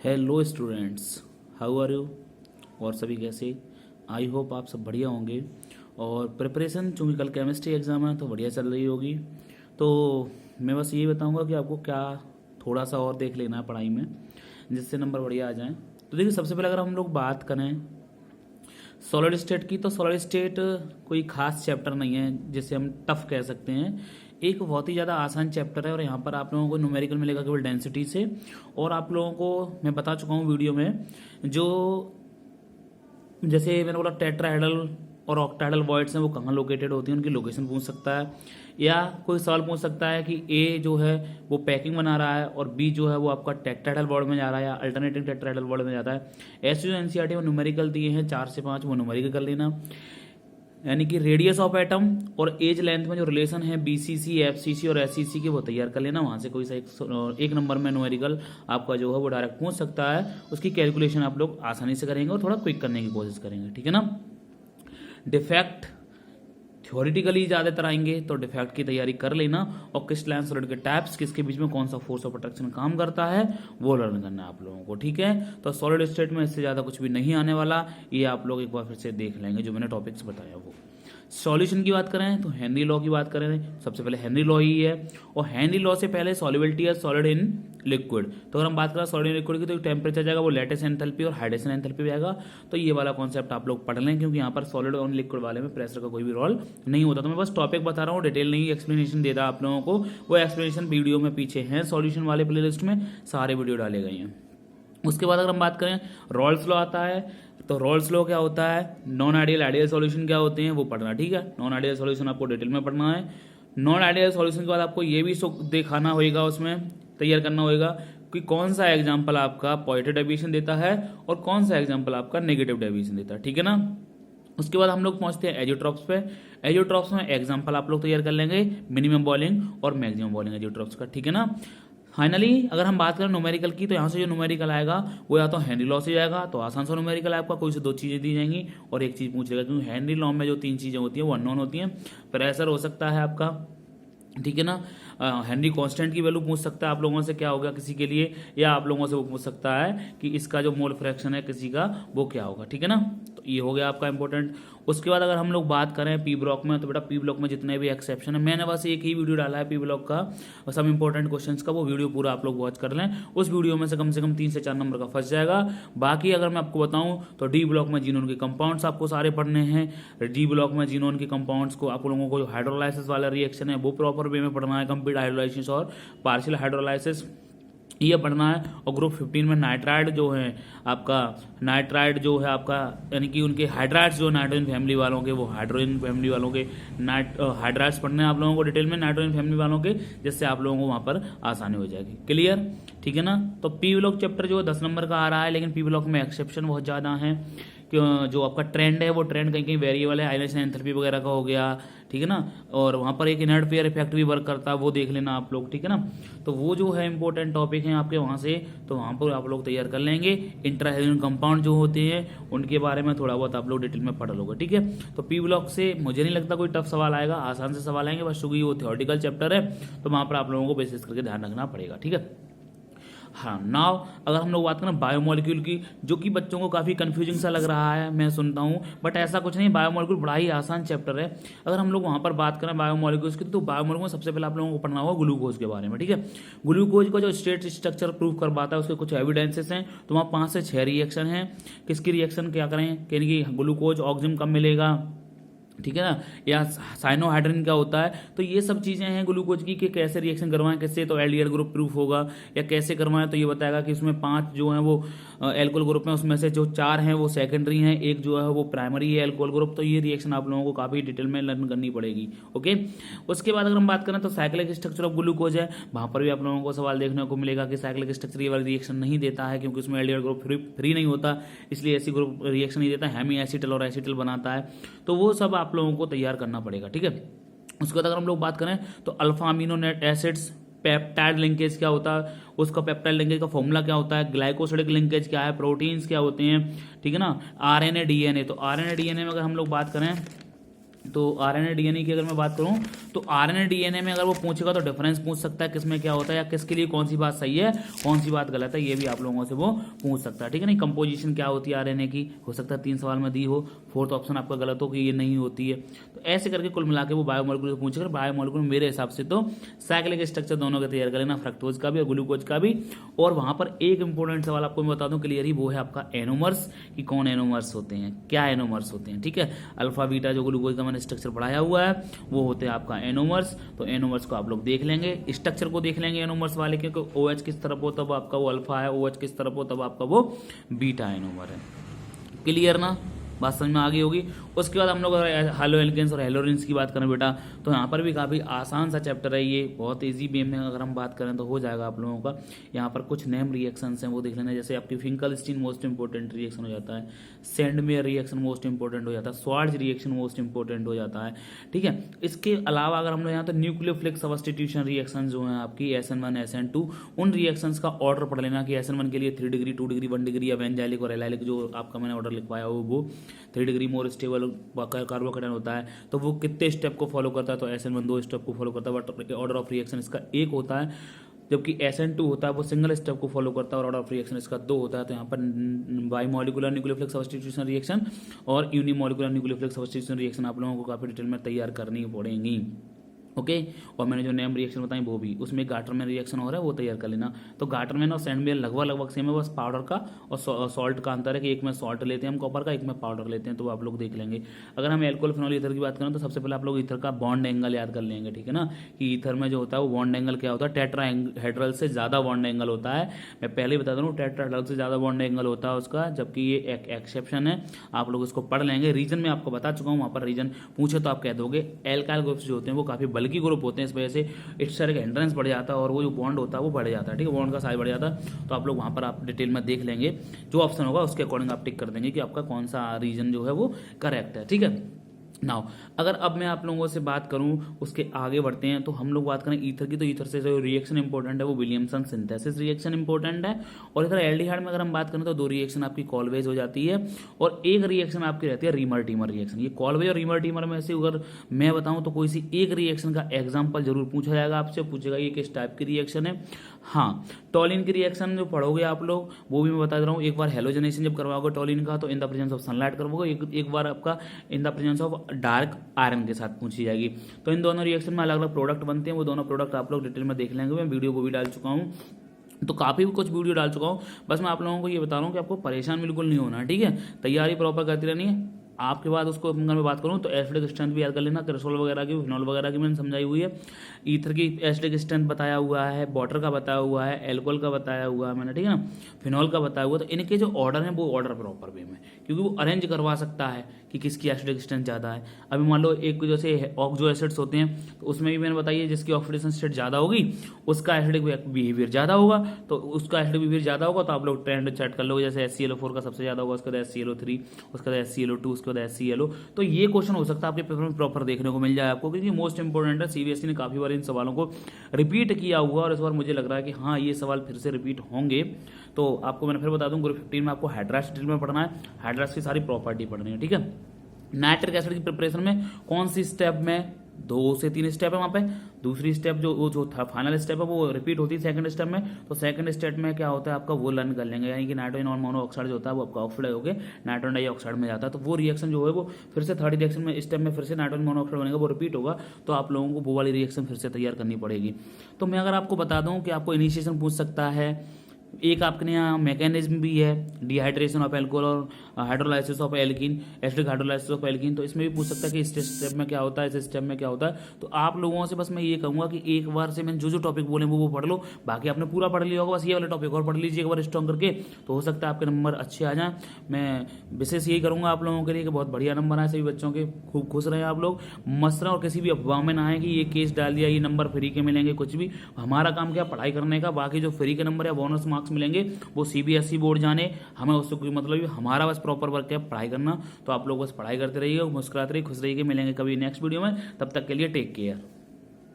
Hello students, how are you. और सभी कैसे। आई होप आप सब बढ़िया होंगे। और प्रिपरेशन चूँकि कल केमिस्ट्री एग्ज़ाम है तो बढ़िया चल रही होगी। तो मैं बस ये बताऊंगा कि आपको क्या थोड़ा सा और देख लेना है पढ़ाई में, जिससे नंबर बढ़िया आ जाएं। तो देखिए, सबसे पहले अगर हम लोग बात करें सॉलिड स्टेट की, तो सॉलिड स्टेट कोई खास चैप्टर नहीं है जिसे हम टफ कह सकते हैं। एक बहुत ही ज़्यादा आसान चैप्टर है और यहाँ पर आप लोगों को न्यूमेरिकल मिलेगा केवल डेंसिटी से। और आप लोगों को मैं बता चुका हूँ वीडियो में, जो जैसे मैंने बोला टेट्राहेड्रल और ऑक्टाहेड्रल वॉइड्स हैं वो कहाँ लोकेटेड होती हैं, उनकी लोकेशन पूछ सकता है। या कोई सवाल पूछ सकता है कि ए जो है वो पैकिंग बना रहा है और बी जो है वो आपका टेट्राहेड्रल वॉर्ड में जा रहा है या अल्टरनेटिंग टेट्राहेड्रल वॉर्ड में जाता है। ऐसे जो एनसीईआरटी में न्यूमेरिकल दिए हैं 4 से 5 वो न्यूमेरिकल कर लेना। यानी कि रेडियस ऑफ एटम और एज लेंथ में जो रिलेशन है बीसीसी, एफसीसी और एससीसी की वो तैयार कर लेना। वहां से कोई सा एक नंबर में न्यूमेरिकल आपका जो है वो डायरेक्ट पूछ सकता है। उसकी कैलकुलेशन आप लोग आसानी से करेंगे और थोड़ा क्विक करने की कोशिश करेंगे, ठीक है ना। डिफेक्ट थ्योरेटिकली ज़्यादातर आएंगे तो डिफेक्ट की तैयारी कर लेना। और क्रिस्टलाइन सॉलिड के टाइप्स, किसके बीच में कौन सा फोर्स ऑफ अट्रैक्शन काम करता है वो लर्न करना है आप लोगों को, ठीक है। तो सॉलिड स्टेट में इससे ज़्यादा कुछ भी नहीं आने वाला, ये आप लोग एक बार फिर से देख लेंगे जो मैंने टॉपिक्स बताया वो। सॉल्यूशन की बात करें तो हेनरी लॉ की बात करें, सबसे पहले हेनरी लॉ ही है। और हेनरी लॉ से पहले सॉल्युबिलिटी है सॉलिड इन लिक्विड। तो अगर हम बात करें सॉलिड इन लिक्विड की तो टेम्परेचर जाएगा वो लैटिस एंथैल्पी और हाइड्रेशन एंथैल्पी जाएगा। तो ये वाला कॉन्सेप्ट आप लोग पढ़ लें, क्योंकि यहाँ पर सॉलिड और लिक्विड वाले में प्रेशर का कोई भी रोल नहीं होता। तो मैं बस टॉपिक बता रहा हूँ, डिटेल नहीं एक्सप्लेनेशन दे रहा आप लोगों को। वो एक्सप्लेनेशन वीडियो में पीछे हैं, सॉल्यूशन वाले प्लेलिस्ट में सारे वीडियो डाले गए हैं। उसके बाद अगर हम बात करें रॉल्स लॉ आता है, तो रॉल्स लॉ क्या होता है, नॉन आइडियल आइडियल सॉल्यूशन क्या होते हैं वो पढ़ना, ठीक है। नॉन आइडियल सॉल्यूशन आपको डिटेल में पढ़ना है। नॉन आइडियल सॉल्यूशन के बाद आपको ये भी दिखाना होगा, उसमें तैयार करना होगा कि कौन सा एग्जाम्पल आपका पॉजिटिव डेविएशन देता है और कौन सा एग्जाम्पल आपका नेगेटिव डेविएशन देता है, ठीक है ना। उसके बाद हम लोग पहुंचते हैं एजियोट्रॉप्स पे। एजियोट्रॉप्स में एग्जाम्पल आप लोग तैयार कर लेंगे मिनिमम बॉइलिंग और मैक्सिमम बॉइलिंग एजियोट्रॉप्स का, ठीक है ना। फाइनली अगर हम बात करें न्यूमेरिकल की, तो यहाँ से जो न्यूमेरिकल आएगा वो या तो हेनरी लॉ से जाएगा, तो आसान सा न्यूमेरिकल है आपका, कोई से 2 चीजें दी जाएंगी और एक चीज पूछ लेगा, क्योंकि हेनरी लॉ में जो 3 चीजें होती हैं वो अननोन होती हैं। प्रेशर हो सकता है आपका, ठीक है ना। हेनरी कांस्टेंट की वैल्यू पूछ सकता है आप लोगों से क्या होगा किसी के लिए, या आप लोगों से वो पूछ सकता है कि इसका जो मोल फ्रैक्शन है किसी का वो क्या होगा, ठीक है ना। तो ये हो गया आपका इंपॉर्टेंट। उसके बाद अगर हम लोग बात करें पी ब्लॉक में, तो बेटा पी ब्लॉक में जितने भी एक्सेप्शन है, मैंने बस एक ही वीडियो डाला है पी ब्लॉक का सब इंपॉर्टेंट क्वेश्चंस का, वो वीडियो पूरा आप लोग वॉच कर लें। उस वीडियो में से कम 3 से 4 नंबर का फंस जाएगा। बाकी अगर मैं आपको बताऊं तो डी ब्लॉक में जीनोन के कंपाउंड्स आपको सारे पढ़ने हैं। डी ब्लॉक में जीनोन के कंपाउंड्स को आप लोगों को जो हाइड्रोलाइसिस वाला रिएक्शन है वो प्रॉपर वे में पढ़ना है, कंप्लीट हाइड्रोलाइसिस और पार्शियल हाइड्रोलाइसिस ये पढ़ना है। और ग्रुप 15 में नाइट्राइड जो है आपका, नाइट्राइड जो है आपका, यानी कि उनके हाइड्राइड्स जो नाइट्रोजन फैमिली वालों के, वो हाइड्रोजन फैमिली वालों के हाइड्राइड्स पढ़ने हैं आप लोगों को डिटेल में, नाइट्रोजन फैमिली वालों के, जिससे आप लोगों को वहां पर आसानी हो जाएगी। क्लियर, ठीक है ना। तो पी ब्लॉक चैप्टर जो 10 नंबर का आ रहा है, लेकिन पी ब्लॉक में एक्सेप्शन बहुत ज्यादा है। जो आपका ट्रेंड है वो ट्रेंड कहीं कहीं वेरिएबल है, आयलेशन एंथैल्पी वगैरह का हो गया, ठीक है ना। और वहां पर एक इनर्ट पेयर इफेक्ट भी वर्क करता है, वो देख लेना आप लोग, ठीक है ना। तो वो जो है इंपॉर्टेंट टॉपिक है आपके वहां से, तो वहां पर आप लोग तैयार कर लेंगे। इंट्राहेड्रल कंपाउंड जो होते हैं उनके बारे में थोड़ा बहुत आप लोग डिटेल में पढ़ लोगे, ठीक है। तो पी ब्लॉक से मुझे नहीं लगता कोई टफ सवाल आएगा, आसान से सवाल आएंगे बस, चूंकि वो थ्योरेटिकल चैप्टर है तो वहां पर आप लोगों को बेसिस करके ध्यान रखना पड़ेगा, ठीक है। हाँ, नाउ अगर हम लोग बात करें बायोमोलिक्यूल की, जो कि बच्चों को काफ़ी कंफ्यूजिंग सा लग रहा है, मैं सुनता हूँ, बट ऐसा कुछ नहीं। बायोमोलिक्यूल बड़ा ही आसान चैप्टर है। अगर हम लोग वहाँ पर बात करें बायोमोलिक्यूल्स की, तो बायोमोलिक्यूल में सबसे पहले आप लोगों को पढ़ना होगा ग्लूकोज के बारे में, ठीक है। ग्लूकोज का जो स्टेट स्ट्रक्चर प्रूव कर पाता है उसके कुछ एविडेंसेस हैं। तो वहाँ 5 से 6 रिएक्शन हैं। किसकी रिएक्शन क्या करें, यानी कि ग्लूकोज ऑक्सीजन कब मिलेगा, ठीक है ना, या साइनोहाइड्रिन क्या होता है। तो ये सब चीजें हैं ग्लूकोज की कि कैसे रिएक्शन करवाएं, कैसे तो एल्डिहाइड ग्रुप प्रूफ होगा, या कैसे करवाएं तो ये बताएगा कि उसमें 5 जो हैं वो एल्कोहल ग्रुप में, उसमें से जो 4 हैं वो सेकेंडरी हैं, एक जो है वो प्राइमरी है एल्कोहल ग्रुप। तो ये रिएक्शन आप लोगों को काफी डिटेल में लर्न करनी पड़ेगी, ओके। उसके बाद अगर हम बात करें तो साइक्लिक स्ट्रक्चर ऑफ ग्लूकोज है, वहां पर भी आप लोगों को सवाल देखने को मिलेगा कि साइक्लिक स्ट्रक्चर ये वाली रिएक्शन नहीं देता है, क्योंकि उसमें एल्डिहाइड ग्रुप फ्री नहीं होता, इसलिए ऐसी ग्रुप रिएक्शन नहीं देता, हेमी एसिटल और एसिटल बनाता है। तो वो सब आप लोगों को तैयार करना पड़ेगा, ठीक है। उसके बाद अगर हम लोग बात करें तो alpha amino acids peptide linkage क्या होता है, उसका पेप्टाइड लिंकेज का फॉर्मूला क्या होता है, ग्लाइकोसिडिक लिंकेज क्या है, प्रोटीन्स क्या होते हैं, ठीक है ना। आरएनए डीएनए, तो आरएनए डीएनए में अगर हम लोग बात करें तो आरएनए डीएनए की अगर मैं बात करूं तो आरएनए डीएनए में अगर वो पूछेगा तो डिफरेंस पूछ सकता है किसमें क्या होता है, या किसके लिए कौन सी बात सही है कौन सी बात गलत है, ये भी आप लोगों से वो पूछ सकता है। ठीक है, नहीं कंपोजिशन क्या होती है आरएनए की, हो सकता है 3 सवाल में दी हो, 4th ऑप्शन आपका गलत हो कि ये नहीं होती है। तो ऐसे करके कुल मिला के वो बायोमोलिकुलर पूछेगा। बायोमोलिकुलर मेरे हिसाब से तो साइक्लिक स्ट्रक्चर दोनों का तैयार कर लेना, फ्रक्टोज का भी और ग्लूकोज का भी। और वहां पर एक इंपॉर्टेंट सवाल आपको मैं बता दूं क्लियर ही, वो है आपका एनोमर्स, कि कौन एनोमर्स होते हैं, क्या एनोमर्स होते हैं। ठीक है, अल्फा बीटा जो ग्लूकोज का मैंने स्ट्रक्चर पढ़ाया हुआ है वो होते हैं आपका एनोमर्स। तो एनोमर्स को आप लोग देख लेंगे, स्ट्रक्चर को देख लेंगे एनोमर्स वाले, क्योंकि OH किस तरफ हो तब आपका वो अल्फा है, OH किस तरफ हो तब आपका वो बीटा एनोमर है। क्लियर ना, बात समझ में आ गई होगी। उसके बाद हम लोग हेलो एल्केन्स और हेलोरिन्स की बात करें बेटा, तो यहाँ पर भी काफ़ी आसान सा चैप्टर है ये, बहुत इजी वे में अगर हम बात करें तो हो जाएगा आप लोगों का। यहाँ पर कुछ नेम रिएक्शंस हैं वो देख लेना, जैसे आपकी फिंकलस्टीन मोस्ट इंपॉर्टेंट रिएक्शन हो जाता है, सेंडमेयर रिएक्शन मोस्ट इंपॉर्टेंट हो जाता है, स्वार्ज रिएक्शन मोस्ट इंपॉर्टेंट हो जाता है। ठीक है, इसके अलावा अगर हम लोग यहाँ तो न्यूक्लियोफिलिक सब्स्टिट्यूशन रिएक्शन जो है आपकी SN1 SN2, उन रिएक्शंस का ऑर्डर पढ़ लेना कि SN1 के लिए 3 डिग्री 2 डिग्री 1 डिग्री या वेंजाइलिक और एलाइलिक जो आपका मैंने ऑर्डर लिखवाया हो वो 3 डिग्री मोर स्टेबल कार्बोकेटायन होता है, तो वो कितने स्टेप को फॉलो करता है, तो SN1 2 स्टेप को फॉलो करता है, बट ऑर्डर ऑफ रिएक्शन इसका 1 होता है। जबकि SN2 होता है वो सिंगल स्टेप को फॉलो करता है और ऑर्डर ऑफ रिएक्शन इसका 2 होता है। तो यहाँ पर बाइमोलिकुलर न्यूक्लियोफिलिक सब्स्टिट्यूशन रिएक्शन और यूनिमोलिकुलर न्यूक्लियोफिलिक सब्स्टिट्यूशन रिएक्शन आप लोगों को काफी डिटेल में तैयार करनी पड़ेंगी। ओके, और मैंने जो नेम रिएक्शन बताई वो भी, उसमें गाटरमैन रिएक्शन हो रहा है वो तैयार कर लेना। तो गाटरमैन और सैंडमेयर लगभग सेम है, बस पाउडर का और सॉल्ट का अंतर है कि एक में सॉल्ट लेते हैं हम कॉपर का, एक में पाउडर लेते हैं, तो आप लोग देख लेंगे। अगर हम एल्कोहल फिनॉल ईथर की बात करें तो सबसे पहले आप लोग ईथर का बॉन्ड एंगल याद कर लेंगे। ठीक है ना, कि ईथर में जो होता है वो बॉन्ड एंगल क्या होता है, टेट्राहेड्रल से ज्यादा बॉन्ड एंगल होता है। मैं पहले ही बता दूं टेट्राहेड्रल से ज्यादा बॉन्ड एंगल होता है उसका, जबकि ये एक एक्सेप्शन है, आप लोग इसको पढ़ लेंगे। रीजन में आपको बता चुका हूँ, वहां पर रीजन पूछे तो आप कह दोगे। एल्काइल ग्रुप्स जो होते हैं वो काफी बल्कि ग्रुप होते हैं, इस वजह से इस तरह का एंट्रेंस बढ़ जाता है और वो जो बॉन्ड होता है वो बढ़ जाता है। ठीक है, बॉन्ड का साइज बढ़ जाता है। तो आप लोग वहां पर आप डिटेल में देख लेंगे, जो ऑप्शन होगा उसके अकॉर्डिंग आप टिक कर देंगे कि आपका कौन सा रीजन जो है वो करेक्ट है। ठीक है, नाउ अगर अब मैं आप लोगों से बात करूं उसके आगे बढ़ते हैं, तो हम लोग बात करें ईथर की, तो ईथर से जो रिएक्शन इंपॉर्टेंट है वो विलियमसन सिंथेसिस रिएक्शन इंपॉर्टेंट है। और इधर एल्डिहाइड में अगर हम बात करें तो 2 रिएक्शन आपकी कॉलवेज हो जाती है और एक रिएक्शन आपकी रहती है रीमर टीमर रिएक्शन। ये कॉलवेज और रीमर टीमर में से अगर मैं बताऊं तो कोई सी एक रिएक्शन का एग्जाम्पल जरूर पूछा जाएगा आपसे, पूछेगा ये किस टाइप की रिएक्शन है। हाँ, टॉलिन की रिएक्शन जो पढ़ोगे आप लोग वो भी मैं बता दे रहा हूँ। एक बार हेलोजनेशन जब करवाओगे टॉलिन का तो in the presence of sunlight करवाओगे, एक बार आपका in the presence of dark iron के साथ पूछी जाएगी। तो इन दोनों रिएक्शन में अलग अलग प्रोडक्ट बनते हैं, वो दोनों प्रोडक्ट आप लोग डिटेल में देख लेंगे। मैं वीडियो को भी डाल चुका हूँ, तो काफी कुछ वीडियो डाल चुका हूँ। बस मैं आप लोगों को ये बता रहा हूँ कि आपको परेशान बिल्कुल नहीं होना। ठीक है, तैयारी प्रॉपर करती रहनी है। आपके बाद उसको अगर मैं बात करूं तो एसिडिक स्ट्रेंथ भी याद कर लेना, क्रिसोल वगैरह की फिनॉल वगैरह की मैंने समझाई हुई है। ईथर की एसिडिक स्ट्रेंथ बताया हुआ है, वाटर का बताया हुआ है, एल्कोहल का बताया हुआ है मैंने, ठीक है ना, फिनॉल का बताया हुआ। तो इनके जो ऑर्डर है वो ऑर्डर प्रॉपर वे में, क्योंकि वो अरेंज करवा सकता है कि किसकी एसिडिक स्ट्रेंथ ज्यादा है। अभी मान लो एक जैसे ऑक्सो एसिड्स होते हैं तो उसमें भी मैंने बताइए जिसकी ऑक्सीडेशन स्टेट ज्यादा होगी उसका एसिडिक बिहेवियर ज्यादा होगा, तो उसका एसिडिक बिहेवियर ज्यादा होगा तो आप लोग ट्रेंड सेट कर लोगे। जैसे HClO4 का सबसे ज्यादा होगा, उसके बाद HClO3, उसके बाद HClO2, उसके बाद HClO। तो ये क्वेश्चन हो सकता है आपके पेपर में प्रॉपर देखने को मिल जाए आपको, क्योंकि मोस्ट इंपोर्टेंट है। CBSE ने काफी बार इन सवालों को रिपीट किया हुआ और इस बार मुझे लग रहा है कि हाँ ये सवाल फिर से रिपीट होंगे। तो आपको मैंने फिर बता दूं ग्रुप 15 में आपको हाइड्रास डिटेल में पढ़ना है, हाइड्रास की सारी प्रॉपर्टी पढ़नी है। ठीक है, नाइट्रिक एसिड की प्रिपरेशन में कौन सी स्टेप में 2 से 3 स्टेप है वहां पे, दूसरी स्टेप जो था फाइनल स्टेप है वो रिपीट होती है सेकंड स्टेप में। तो सेकंड स्टेप में क्या होता है आपका वो लर्न कर लेंगे, यानी कि नाइट्रोजन और मोनोऑक्साइड जो होता है वो आपका ऑक्साइड होकर नाइट्रोजन डाइऑक्साइड में जाता है। तो वो रिएक्शन जो है वो फिर से थर्ड रिएक्शन में स्टेप में फिर से नाइट्रोजन मोनोऑक्साइड बनेगा, वो रिपीट होगा। तो आप लोगों को वो वाली रिएक्शन फिर से तैयार करनी पड़ेगी। तो मैं अगर आपको बता दूं कि आपको इनिशिएशन पूछ सकता है, एक आपके यहाँ मैकेनिज्म भी है डिहाइड्रेशन ऑफ एल्कोहल और hydrolysis of alkene, acidic hydrolysis of alkene. तो इसमें भी पूछ सकता है कि इस स्टेप में क्या होता है, इस स्टेप में क्या होता है। तो आप लोगों से बस मैं ये कहूंगा कि एक बार से मैंने जो टॉपिक बोले वो पढ़ लो, बाकी आपने पूरा पढ़ लिया होगा, बस ये वाले टॉपिक और पढ़ लीजिए एक बार स्ट्रॉन्ग करके, तो हो सकता है आपके नंबर अच्छे आ जाएं। मैं विशेष यही करूंगा आप लोगों के लिए कि बहुत बढ़िया नंबर आए सभी बच्चों के, खूब खुश रहे आप लोग, मस्त रहें और किसी भी अफवाह में ना आए कि ये केस डाल दिया ये नंबर फ्री के मिलेंगे, कुछ भी। हमारा काम क्या, पढ़ाई करने का। बाकी जो फ्री के नंबर या बोनस मार्क्स मिलेंगे वो CBSE बोर्ड जाने, हमें उससे कोई मतलब नहीं। हमारा बस प्रॉपर वर्क है पढ़ाई करना। तो आप लोग बस पढ़ाई करते रहिए, मुस्कुराते रहिए, खुश रहिए। मिलेंगे कभी नेक्स्ट वीडियो में, तब तक के लिए टेक केयर।